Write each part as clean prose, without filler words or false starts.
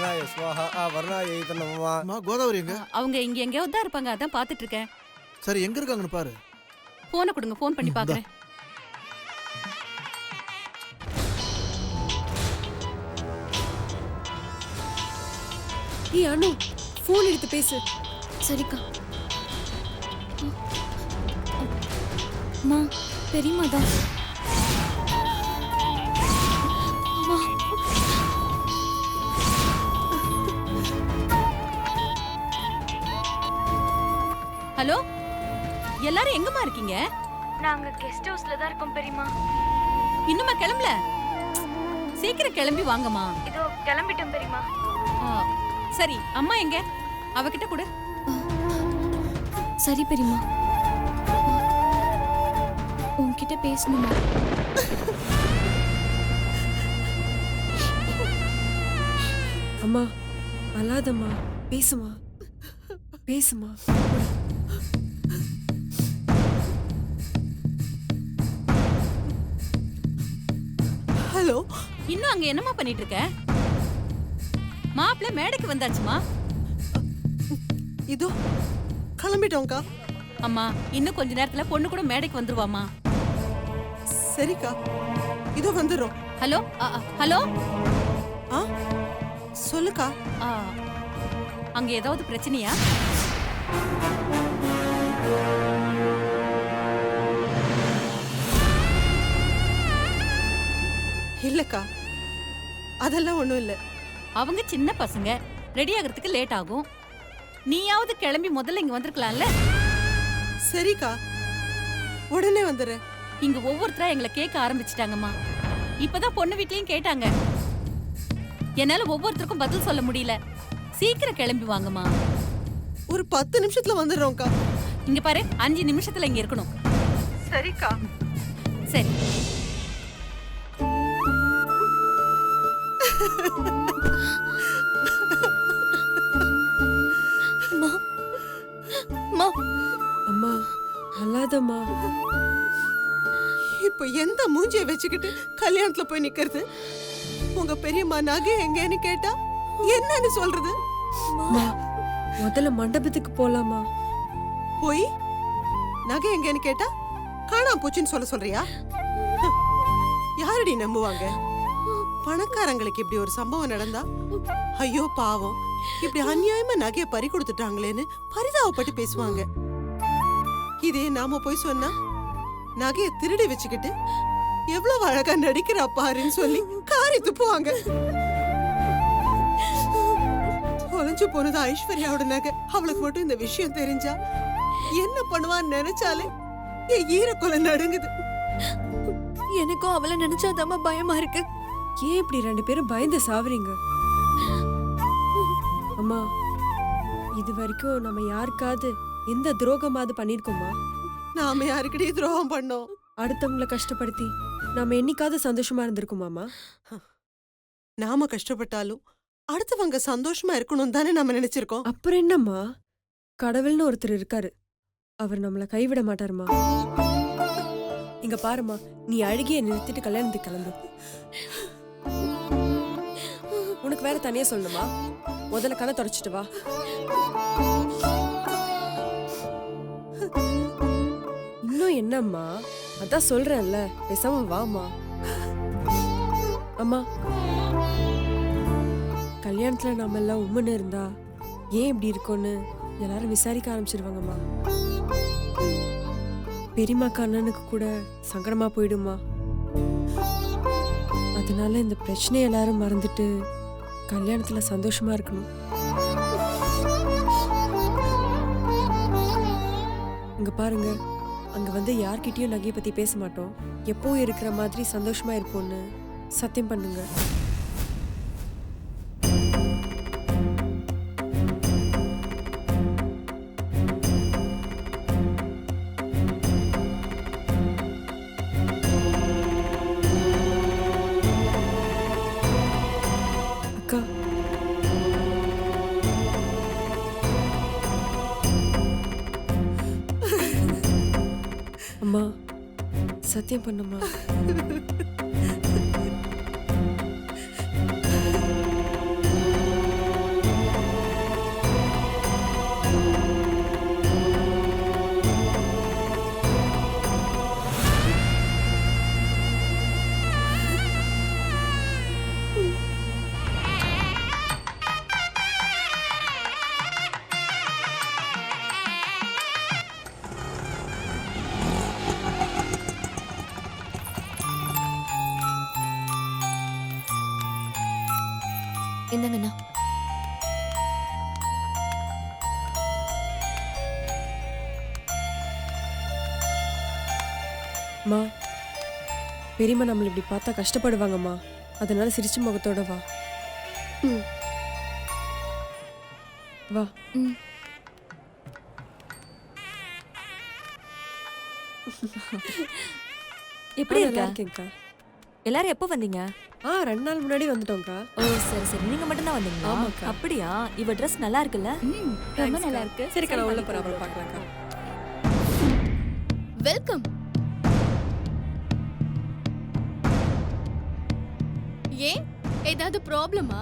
வர்ணாய ஸ்வாஹா வர்ணாய நமமா. அம்மா கோதாவரி எங்க? அவங்க இங்க எங்கேயாவது தான் இருப்பாங்க, அதான் பாத்துட்டு இருக்கேன். சரி எங்க இருக்காங்கன்னு பாரு. போனை கொடுங்க, போன் பண்ணி பாக்குறேன். ஏய் அனு, போன் எடுத்து பேசு. சரிக்கா. அம்மா, பெரியம்மா தான். அம்மா. ஹலோ, எல்லாரும் எங்கம்மா இருக்கீங்க? நாங்க கெஸ்ட் ஹவுஸ்ல தான் இருக்கோம் பெரியம்மா. இன்னுமா கிளம்பல? சீக்கிரம் கிளம்பி வாங்கம்மா. இதோ கிளம்பிட்டோம் பெரியம்மா. சரி, அம்மா எங்க? அவகிட்ட கொடு. சரி பெரியம்மா. உன்கிட்ட பேசணுமா? அம்மா அழாதம்மா, பேசுமா பேசுமா. ஹலோ, இன்னும் அங்க என்னம்மா பண்ணிட்டு இருக்க? மாப்பிள்ளை மேடைக்கு வந்தாச்சுமா. இதோ கிளம்பிட்டோம்க்கா. அம்மா, இன்னும் கொஞ்ச நேரத்துல பொண்ணு கூட மேடைக்கு வந்துருவாமா. சரிக்கா, இதோ வந்துடுறோம். Hello hello. சொல்லுக்கா. அங்க ஏதாவது பிரச்சனையா? இல்லக்கா, அதெல்லாம் ஒண்ணும் இல்ல. அவங்க சின்ன பசங்க, ரெடி ஆகிறதுக்கு லேட் ஆகும். நீயாவது கிளம்பி முதல்ல இங்க வந்திருக்கலாம்ல. சரிக்கா, உடனே வந்துடுறேன். இங்க ஒவ்வொருத்தரா எங்களை கேட்க ஆரம்பிச்சிட்டாங்கம்மா. இப்பதான் பொண்ணு வீட்லயும் கேட்டாங்க. என்னால ஒவ்வொருத்தருக்கும் பதில் சொல்ல முடியல. சீக்கிரம் கிளம்பி வாங்கம்மா. ஒரு 10 நிமிஷத்துல வந்துடுறோம்க்கா. இங்க பாரு, 5 நிமிஷத்துல இங்க இருக்கணும். சரிக்கா. சரி. அம்மா அழாதம்மா. இப்ப எந்த மூஞ்சியை வச்சுக்கிட்டு கல்யாணத்துல போய் நிக்கிறது? உங்க பெரியம்மா நகை எங்கன்னு கேட்டா என்னன்னு சொல்றது? முதல்ல மண்டபத்துக்கு போலாமா? போய் நகை எங்கன்னு கேட்டா காணாம போச்சுன்னு சொல்றியா? யாரடி நம்புவாங்க? பணக்காரங்களுக்கு இப்படி ஒரு சம்பவம் நடந்தா ஐயோ பாவம், இப்படி அநியாயமா நகைய பறி கொடுத்துட்டாங்களேன்னு பரிதாபப்பட்டு பேசுவாங்க. இதே நாம போய் சொன்னா நகைய திருடி வச்சுக்கிட்டு எவ்வளவு அழகா நடிக்கிறா பாருன்னு சொல்லி காரி துப்புவாங்க. தொலைஞ்சு போனது ஐஸ்வர்யாவோட நகை. அவளுக்கு மட்டும் இந்த விஷயம் தெரிஞ்சா என்ன பண்ணுவான்னு நினைச்சாலே என் ஈரக்குலை நடுங்குது. எனக்கும் அவளை நினைச்சாதாம்மா பயமா இருக்கு. ஏன் இப்படி 2 பேரும் பயந்து சாவறீங்க? அம்மா, இது வரைக்கும் நம்ம யாருக்காவது எந்த துரோகமாவது பண்ணிருக்கோமா? நாம யாருக்கிட்டே துரோகம் பண்ணோம்? அடுத்தவங்களை கஷ்டப்படுத்தி நாம என்னைக்காவது சந்தோஷமா இருந்திருக்குமாமா? நாம கஷ்டப்பட்டாலும் அடுத்தவங்க சந்தோஷமா இருக்கணும் தானே நம்ம நினைச்சிருக்கோம். அப்புறம் என்னம்மா, கடவுள்னு ஒருத்தர் இருக்காரு, அவர் நம்மள கைவிட மாட்டாருமா. இங்க பாருமா, நீ அழுகிய நிறுத்திட்டு கல்யாணத்துக்கு கிளம்பு. உனக்கு வேற தனியா சொல்லணுமா? முதல்ல கண்ணை தொடச்சிட்டு வா. இன்னும் என்னம்மா, அதான் சொல்றேன்ல, பேசாம வாமா. அம்மா, கல்யாணத்துல நாம எல்லாம் உண்மைன்னு இருந்தா ஏன் இப்படி இருக்கோன்னு எல்லாரும் விசாரிக்க ஆரம்பிச்சிருவாங்கம்மா. பெரியம்மா கண்ணனுக்கு கூட சங்கடமா போயிடுமா. அதனால இந்த பிரச்சனையை எல்லாரும் மறந்துட்டு கல்யாணத்துல சந்தோஷமா இருக்கணும். இங்க பாருங்க, அங்க வந்து யார்கிட்டயும் நகையை பத்தி பேச மாட்டோம். எப்பவும் இருக்கிற மாதிரி சந்தோஷமா இருப்போம்னு சத்தியம் பண்ணுங்க. அக்கா, அம்மா சத்தியம் பண்ணுமா? இந்தங்கண்ணா. அம்மா பெரியம்மா நம்மள இப்படி பார்த்தா கஷ்டப்படுவாங்கம்மா, அதனால சிரிச்ச முகத்தோட வா. ம். வா. ம். எப்படி நல்லா இருக்கா? இருக்கேன்க்கா. எல்லாரும் எப்போ வந்தீங்க? 2 நாள் முன்னாடி வந்துட்டோம்க்கா. ஓ சரி சரி, நீங்க மட்டும் தான் வந்தீங்களா? ஆமாக்கா. அப்படியா? இவ Dress நல்லா இருக்குல்ல? ரொம்ப நல்லா இருக்கு. சரிக்கா, நான் உள்ள போறேன், அப்புறம் பார்க்கலாம்க்கா. வெல்கம். ஏன் ஏதாவது ப்ராப்ளமா?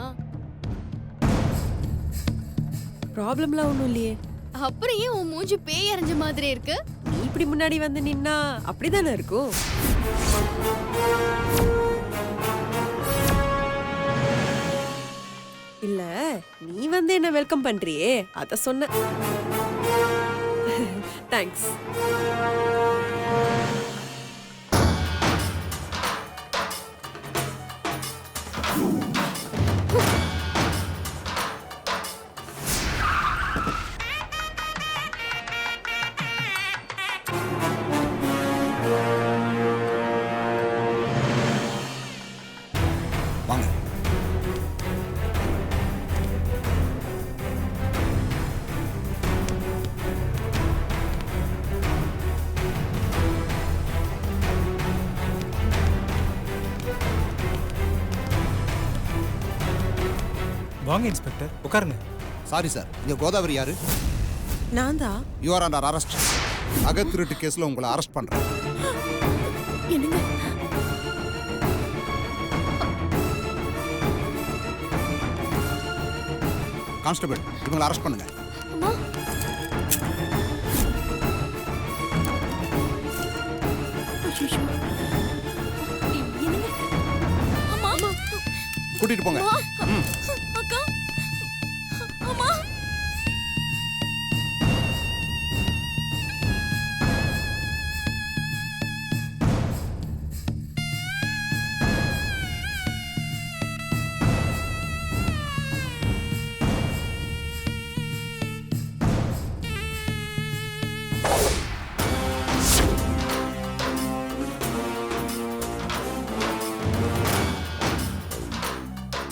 ப்ராப்ளம்லாம் ஒன்றும் இல்லையே. அப்புறம் ஏன் உன் மூஞ்சி பேய் அரைஞ்ச மாதிரி இருக்கு? நீ இப்படி முன்னாடி வந்து நின்னா அப்படிதானே இருக்கும். இல்ல, நீ வந்து என்ன வெல்கம் பண்றியே அத சொன்ன. தேங்க்ஸ். வாங்க. வாங்க இன்ஸ்பெக்டர், உட்காருங்க. சாரி சார், இங்க கோதாவரி யாரு? நான் தான். You are under arrest. அகத்திருட்டு கேஸ்ல உங்களை அரெஸ்ட் பண்றேன். என்னங்க? கான்ஸ்டபிள், இவங்களை அரெஸ்ட் பண்ணுங்க. அம்மா. அச்சச்சோ. என்னங்க? அம்மா. கூட்டிட்டு போங்க. ம். அக்கா. அம்மா.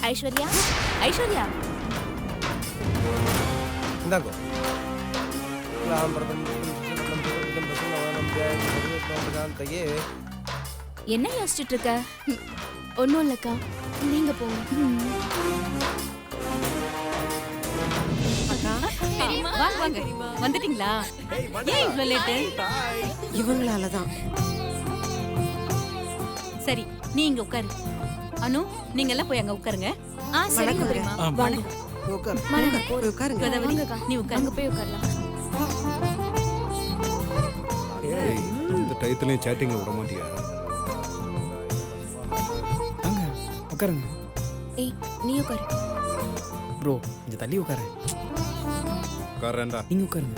ஐஸ்வர்யா, ஐஸ்வர்யா. இந்தாங்கோ. என்ன யோசிச்சுட்டு இருக்க? ஒன்றும் இல்லக்கா, நீங்க போங்க. வாங்க வாங்க, வந்துட்டீங்களா? ஏன் இவ்ளோ லேட்டு? இவங்களால தான். சரி, நீ இங்க உட்காரு. அனு, நீங்க எல்லாம் போய் அங்க உட்காருங்க. சரிங்க பெரியம்மா. வாங்க. உட்காரு. வாங்க. போய் உட்காருங்க. கோதாவரி, வாங்கக்கா. நீ உட்காரு. அங்க போய் உட்காரலாம். ஏய், இந்த டயத்துலயும் சேட்டிங்ல விட மாட்டியா? வாங்க, உட்காருங்க. ஏய், நீ உட்காரு. ப்ரோ, கொஞ்சம் தள்ளி உட்காரு. உட்காரேன்டா. நீங்க உட்காருங்க.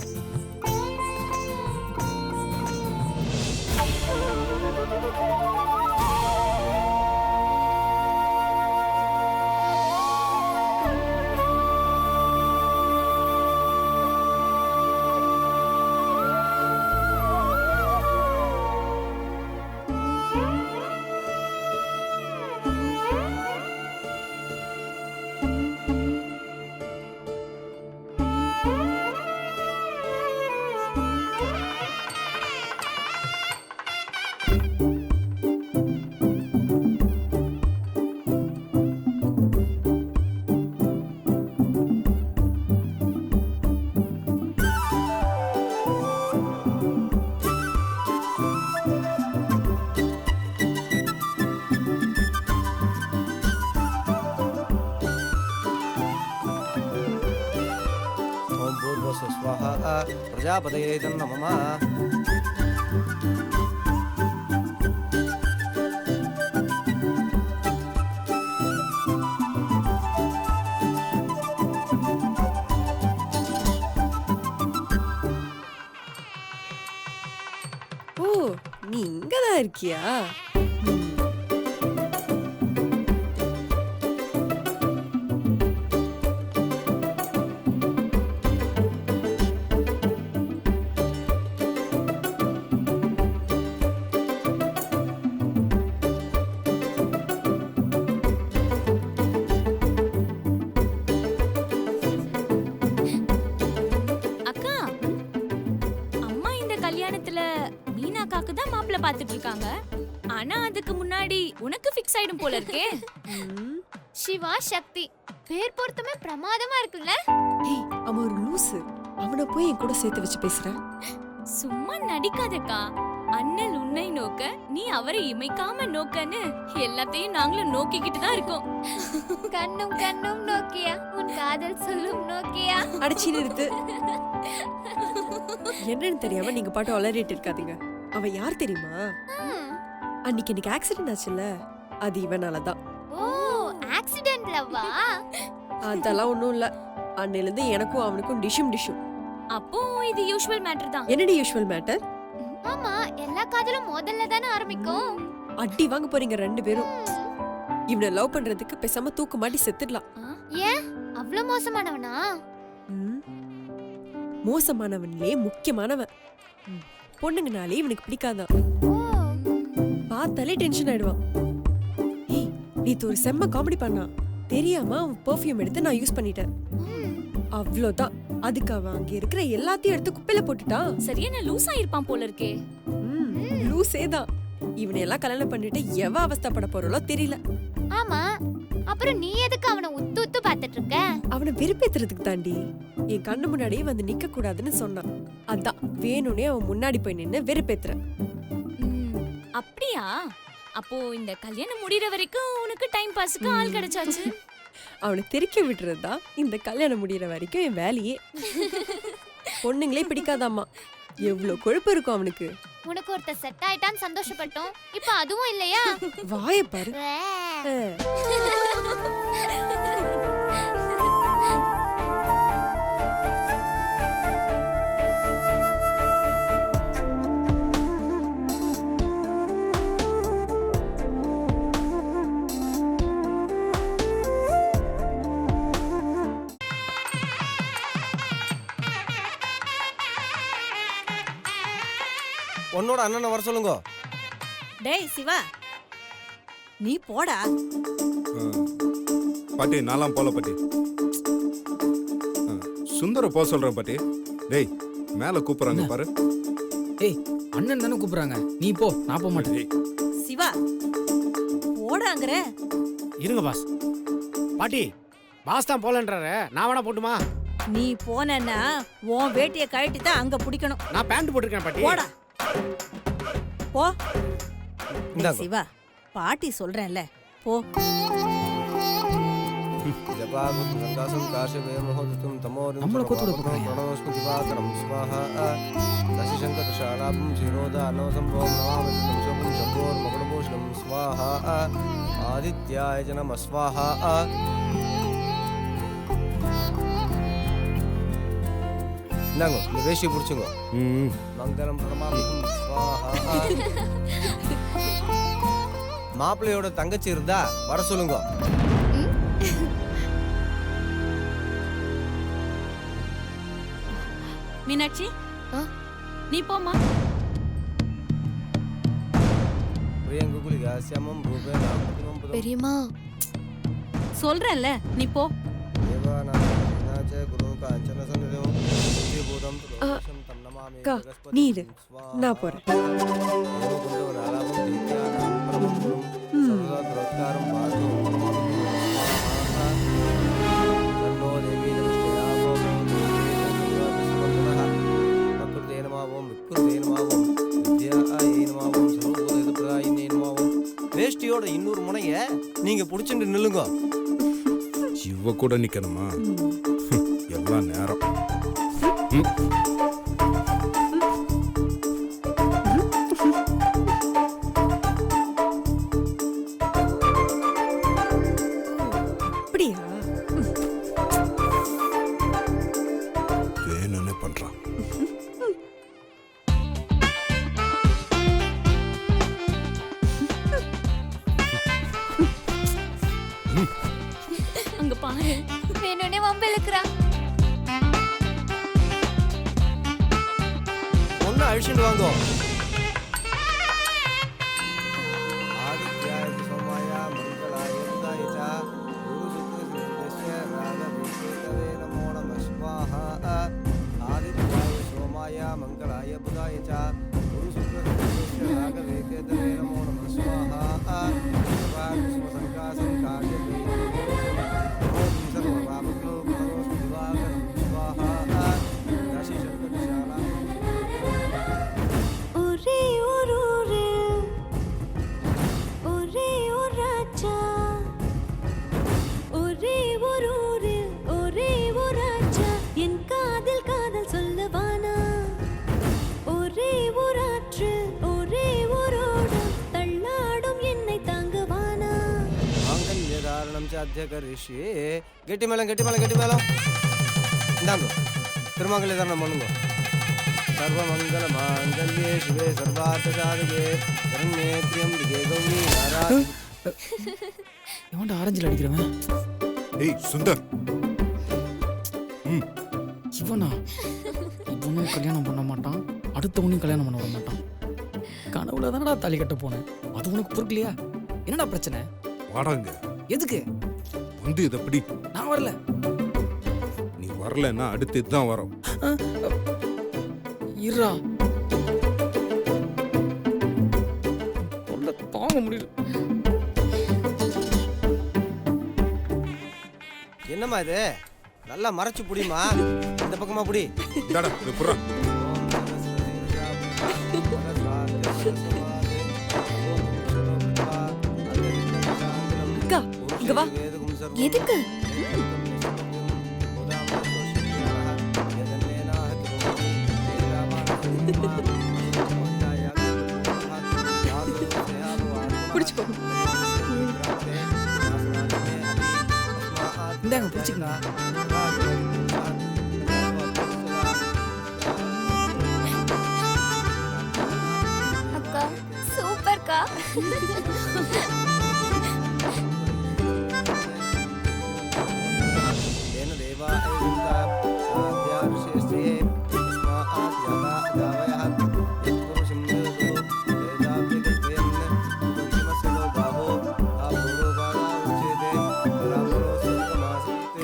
ஓம் பூர்வஸ்வ ஸ்வஹா பிரஜாபதயே தன்னமமா. ஓ, நீ இங்கதான் இருக்கியா? ஃபிக்ஸ் ஆயிடும் போல இருக்கே. சிவா சக்தி பேர் பொருத்தமே பிரமாதமா இருக்குல்ல. ஏய் அவன் ஒரு லூசு. அவனை போய் என் கூட சேர்த்து வச்சு பேசுற. சும்மா நடிக்காதக்கா. அண்ணல் உன்னை நோக்க நீ அவரை இமைக்காம நோக்கன்னு எல்லாத்தையும் நாங்களும் நோக்கிக்கிட்டு தான் இருக்கோம். கண்ணும் கண்ணும் நோக்கியா உன் காதல் சொல்லும் நோக்கியா. அடிச்சு நிறுத்து. என்னன்னு தெரியாம நீங்க பாட்டு வளரிட்டு இருக்காதீங்க. அவன் யார் தெரியுமா? அன்னைக்கு எனக்கு ஆக்சிடென்ட் ஆச்சுல்ல, அது இவனாலதான். ஓ ஆக்சிடென்ட் லவ்வா? அதெல்லாம் ஒண்ணும் இல்ல. அன்னையில இருந்து எனக்கும் அவனுக்கும் டிஷும். அப்போ இது யூசுவல் மேட்டர் தான். என்னடி யூசுவல் மேட்டர்? ஆமா, எல்லா காதலும் முதல்ல தானே ஆரம்பிக்கும். அடி வாங்க போறீங்க ரெண்டு பேரும். இவனை லவ் பண்றதுக்கு பேசாம தூக்கு மாட்டி செத்துடலாம். ஏன் அவ்ளோ மோசமானவனா? மோசமானவன்லயே முக்கியமானவன். பொண்ணுங்கனாலே இவனுக்கு பிடிக்காதான். பார்த்தாலே டென்ஷன் ஆயிடுவான். ஏய் நீத்து ஒரு செம்ம காமெடி பண்ணா. தெரியாம அவன் பெர்ஃப்யூம் எடுத்து நான் யூஸ் பண்ணிட்டேன். அவ்வளோதான். அதுக்கு அவன் அங்க இருக்கிற எல்லாத்தையும் எடுத்து குப்பையில போட்டுட்டான். சரியான லூசா இருப்பான் போல இருக்கே. லூசே தான். இவனை எல்லாம் கல்யாணம் பண்ணிட்டு எவ அவஸ்தைப்பட போறோளோ தெரியல. ஆமா, அப்புறம் நீ எதுக்கு அவனை உத்து உத்து பார்த்துட்டு இருக்க? அவனை வெறுப்பேத்துறதுக்கு தாண்டி. என் கண்ணு முன்னாடியே வந்து நிக்க கூடாதுன்னு சொன்னான். அதான் வேணும்னே அவன் முன்னாடி போய் நின்னு வெறுப்பேத்துறேன். அப்படியா? அப்போ இந்த கல்யாணம் முடியற வரைக்கும் உனக்கு டைம் பாஸ்க்கு ஆள் கிடைச்சாச்சு. அவனை தெறிக்க விட்டுறதுதான் இந்த கல்யாணம் முடியற வரைக்கும் என் வேலையே. பொண்ணுங்களே பிடிக்காதாமா. எவ்வளவு கொழுப்பு இருக்கும் அவனுக்கு. உனக்கு ஒருத்த செட் ஆயிட்டான்னு சந்தோஷப்பட்டோம். இப்ப அதுவும் இல்லையா? வாயை பாரு. உன்னோட அண்ணனை வர சொல்லுங்க. டேய் சிவா, நீ போடா. பாட்டி நான்லாம் போல பாட்டி. சுந்தர போக சொல்றேன் பாட்டி. டேய் மேல கூப்பிடுறாங்க பாரு. ஏய் அண்ணன் தானே கூப்பிடுறாங்க, நீ போ, நான் போக மாட்டேன். சிவா போடாங்கற. இருங்க பாஸ். பாட்டி பாஸ் தான் போலன்றாரு, நான் வேணா போட்டுமா? நீ போனன்னா உன் வேட்டியை கழட்டி தான் அங்க பிடிக்கணும். நான் பேண்ட் போட்டிருக்கேன் பாட்டி. போடா போ. இந்தாங்க. சிவா பாட்டி சொல்றேன்ல போ. நம்மள கூத்துட போறாங்க. ஆதித்யாய நம ஸ்வாஹா. இந்தாங்க இந்த வேஷ்டி பிடிச்சுங்க. மங்களம் பிரமாமிகம் ஸ்வாஹா. மாப்பிள்ளையோட தங்கச்சி இருந்தா வர சொல்லுங்க. மீனாட்சி நீ போமா. பெரியம்மா சொல்றேன்ல நீ போ. அக்கா நீ இரு, நான் போறேன். வேஷ்டியோட இன்னொரு முனைய நீங்க புடிச்சுட்டு நில்லுங்க. இவ கூட நிக்கணுமா? எல்லாம் நேரம். அப்படியா? வேணும்னு பண்றான். அங்க பாரு, வேணும்னே வம்பு இழுக்குறா. ஒன்னு அழிச்சுட்டு வாங்க. தாரணம் சாத்தியகரிஷி. கெட்டி மேளம் கெட்டி மேளம் கெட்டி மேளம். இந்தாங்க திருமங்கல தாரணம் பண்ணுங்க. சர்வமங்கல மாங்கல்யே சிவே சர்வார்த்த சாதகே சரண்யே த்ரியம்பிகே கௌரி நாராயணி. எவன்டா ஆரஞ்சில் அடிக்கிறவன்? ஏய் சுந்தர், இவனா? இவனும் கல்யாணம் பண்ண மாட்டான், அடுத்தவனையும் கல்யாணம் பண்ண விட மாட்டான். கனவுல தானடா தாலி கட்ட போனேன், அது உனக்கு பொறுக்கலையா? என்னடா பிரச்சனை? வாடாங்க. எதுக்கு வந்து இதை பிடி. நான் வரல. நீ வரலன்னா அடுத்து இதுதான் வரும். இருடா, தொல்லை தாங்க முடியல. என்னம்மா இது? நல்லா மறைச்சு புடிமா. இந்த பக்கமா புடி. இந்தாடா இது புறா. அக்கா இங்க வா. எதுக்கு? குடிச்சுக்கோ. இந்தாங்க பிடிச்சிக்கங்க. அக்கா சூப்பர்க்கா.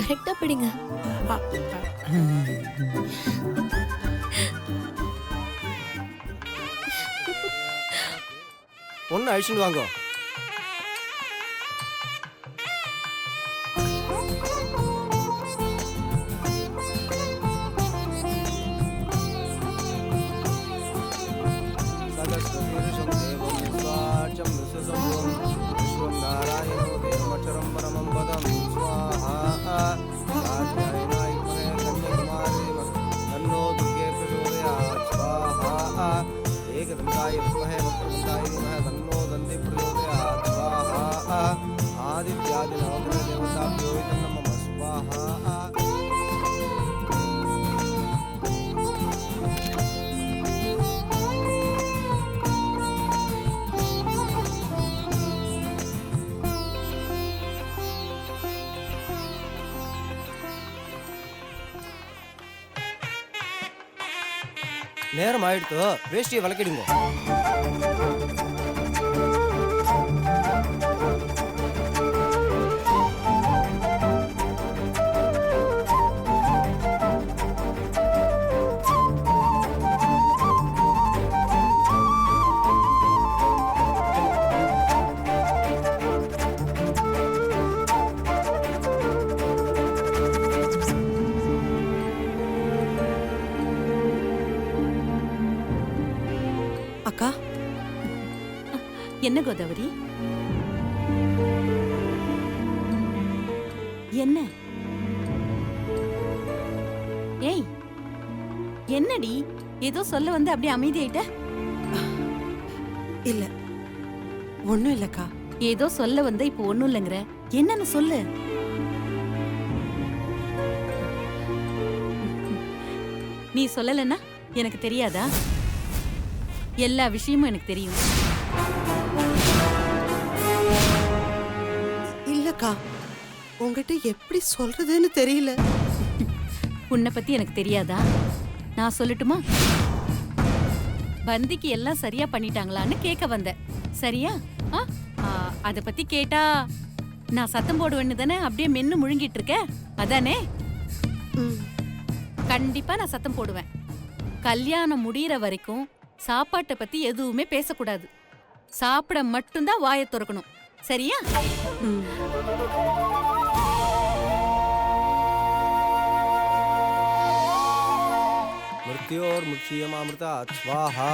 கரெக்டா பிடிங்க. பொண்ணு அழிச்சுட்டு வாங்க. நேரம் ஆயிடுத்து, வேஷ்டியை விளக்கிடுங்க. அக்கா என்ன கோதாவரி? என்ன? ஏய் என்னடி ஏதோ சொல்ல வந்து அப்படியே அமைதியாயிட்ட? இல்ல ஒண்ணும் இல்லக்கா. ஏதோ சொல்ல வந்த இப்ப ஒண்ணும் இல்லைங்கிற, என்னன்னு சொல்லு. நீ சொல்லலன்னா எனக்கு தெரியாதா? எல்லா விஷயமும் எனக்கு தெரியும். இல்லக்கா, உங்ககிட்ட எப்படி சொல்றதுன்னு தெரியல. உன்னை பத்தி எனக்கு தெரியாதா? நான் சொல்லட்டுமா? பந்திக்கு எல்லாம் சரியா பண்ணிட்டாங்களான்னு கேட்க வந்த. சரியா? அத பத்தி கேட்டா நான் சத்தம் போடுவேன்னு தானே அப்படியே மென்னு முழுங்கிட்டு இருக்க, அதானே? கண்டிப்பா நான் சத்தம் போடுவேன். கல்யாணம் முடியற வரைக்கும் சாப்பாட்டை பத்தி எதுவுமே பேசக்கூடாது. சாப்பிட மட்டும்தான் வாயை திறக்கணும். சரியா? மிருத்யோர் முட்சியமாமிருதா ஸ்வாஹா.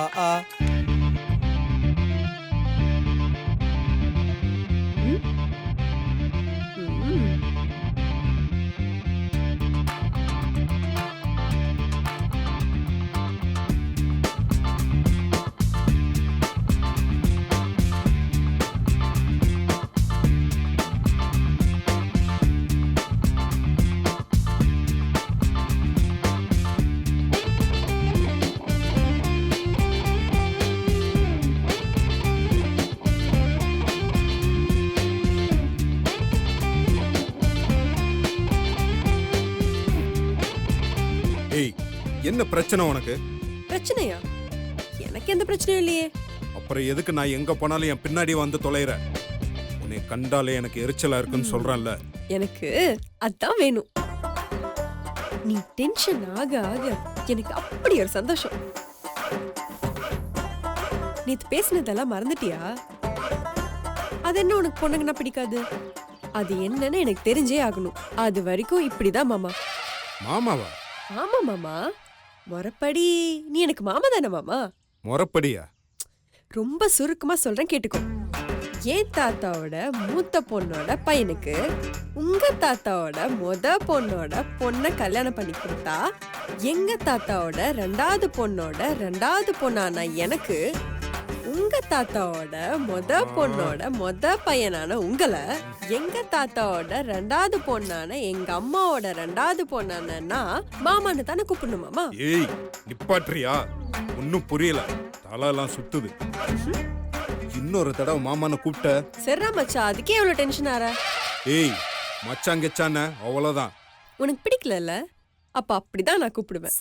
என்ன பிரச்சனை உனக்கு? பிரச்சனையா? எனக்கு எந்த பிரச்சனையும் இல்லையே. அப்புறம் எதுக்கு நான் எங்க போனாலும் என் பின்னாடி வந்து தொலைற? உன்னை கண்டாலே எனக்கு எரிச்சலா இருக்குன்னு சொல்றேன்ல. எனக்கு அதான் வேணும். நீ டென்ஷன் ஆக ஆக எனக்கு அப்படி ஒரு சந்தோஷம். நேத்து பேசினதெல்லாம் மறந்துட்டியா? அது என்ன உனக்கு பொண்ணுங்கன்னா பிடிக்காது? அது என்னன்னு எனக்கு தெரிஞ்சே ஆகணும். அது வரைக்கும் இப்படிதான் மாமா. மாமாவா? ஆமா மாமா. முறப்படி நீ எனக்கு மாமா தானே மாமா? முறப்படியா? ரொம்ப சுருக்கமா சொல்றேன் கேட்டுக்கோ. என் தாத்தாவோட மூத்த பொண்ணோட பையனுக்கு உங்க தாத்தாவோட முத பொண்ணோட பொண்ணை கல்யாணம் பண்ணி கொடுத்தா, எங்க தாத்தாவோட ரெண்டாவது பொண்ணோட ரெண்டாவது பொண்ணான எனக்கு உங்க தாத்தாவோட முத பொண்ணோட முத பையனான உங்களை எங்க தாத்தாவோட ரெண்டாவது பொண்ணான எங்க அம்மாவோட ரெண்டாவது பொண்ணானா மாமான்னு தானே கூப்பிடணும் மாமா. ஏய் நிப்பாட்றியா? ஒன்னும் புரியல, தலையெல்லாம் சுத்துது. இன்னொரு தடவை மாமான்னு கூப்பிட்ட சரிடா மச்சா, அதுக்கே எவ்வளவு டென்ஷன் ஆற? ஏய் மச்சாங்கச்சான அவ்வளவுதான். உனக்கு பிடிக்கல? அப்ப அப்படிதான் நான் கூப்பிடுவேன்.